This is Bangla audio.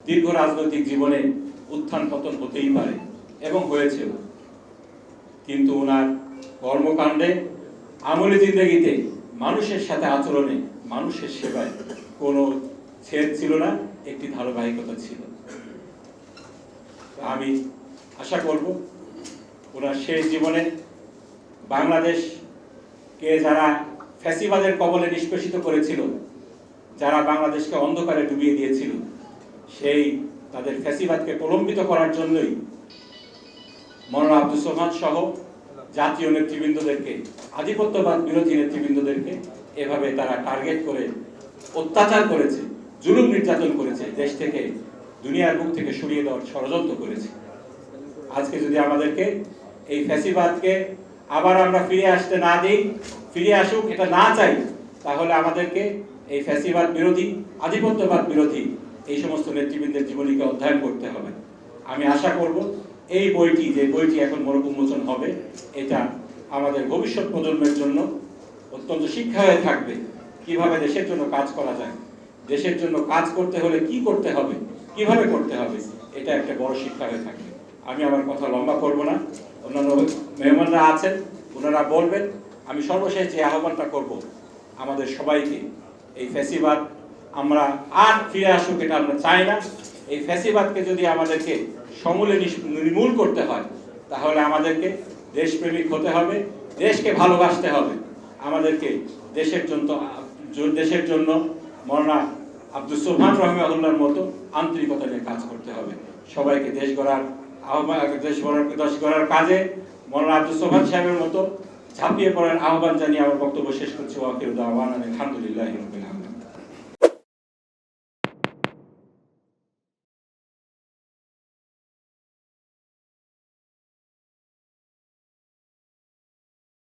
দীর্ঘ রাজনৈতিক জীবনে উত্থান পতন হতেই পারে এবং হয়েছেও, কিন্তু ওনার কর্মকাণ্ডে, আমলি জিন্দেগিতে, মানুষের সাথে আচরণে, মানুষের সেবায় কোনো ছেদ ছিল না, একটি ধারাবাহিকতা ছিল। আমি আশা করব ওনার শেষ জীবনে বাংলাদেশকে যারা ফ্যাসিবাদের কবলে নিষ্পেষিত করেছিল, যারা বাংলাদেশকে অন্ধকারে ডুবিয়ে দিয়েছিল, সেই তাদের ফ্যাসিবাদকে প্রলম্বিত করার জন্যই মওলানা আব্দুস সোবহান সহ জাতীয় নেতৃবৃন্দদেরকে, আধিপত্যবাদ বিরোধী নেতৃবৃন্দদেরকে এভাবে তারা টার্গেট করে অত্যাচার করেছে, জুলুম নির্যাতন করেছে, দেশ থেকে, দুনিয়ার বুক থেকে সরিয়ে দেওয়ার ষড়যন্ত্র করেছে। আজকে যদি আমাদেরকে এই ফ্যাসিবাদকে আবার আমরা ফিরে আসতে না দিই, ফিরে আসুক এটা না চাই, তাহলে আমাদেরকে এই ফ্যাসিবাদ বিরোধী, আধিপত্যবাদ বিরোধী এই সমস্ত নেতৃবৃন্দের জীবনীকে অধ্যয়ন করতে হবে। আমি আশা করব এই বইটি, যে বইটি এখন মোড়ক উন্মোচন হবে, এটা আমাদের ভবিষ্যৎ প্রজন্মের জন্য অত্যন্ত শিক্ষা হয়ে থাকবে। কিভাবে দেশের জন্য কাজ করা যায়, দেশের জন্য কাজ করতে হলে কি করতে হবে, কিভাবে করতে হবে, এটা একটা বড় শিক্ষা হয়ে থাকবে। আমি আমার কথা লম্বা করব না, অন্যান্য মেহমানরা আছেন, ওনারা বলবেন। আমি সর্বশেষ যে আহ্বানটা করব, আমাদের সবাইকে, এই ফ্যাসিবাদ আমরা আর ফিরে আসুক এটা আমরা চাই না। এই ফ্যাসিবাদকে যদি আমাদেরকে সমূলে নির্মূল করতে হয়, তাহলে আমাদেরকে দেশপ্রেমিক হতে হবে, দেশকে ভালোবাসতে হবে, আমাদেরকে দেশের জন্য মওলানা আব্দুস সোবহান রাহিমাহুল্লাহর মতো আন্তরিকতা নিয়ে কাজ করতে হবে। সবাইকে দেশ গড়ার কাজে মওলানা আব্দুস সোবহান সাহেবের মতো ঝাঁপিয়ে পড়ার আহ্বান জানিয়ে আমার বক্তব্য শেষ করছি। ওয়া আখিরু দাওয়ানা আলহামদুলিল্লাহি রাব্বিল আলামিন।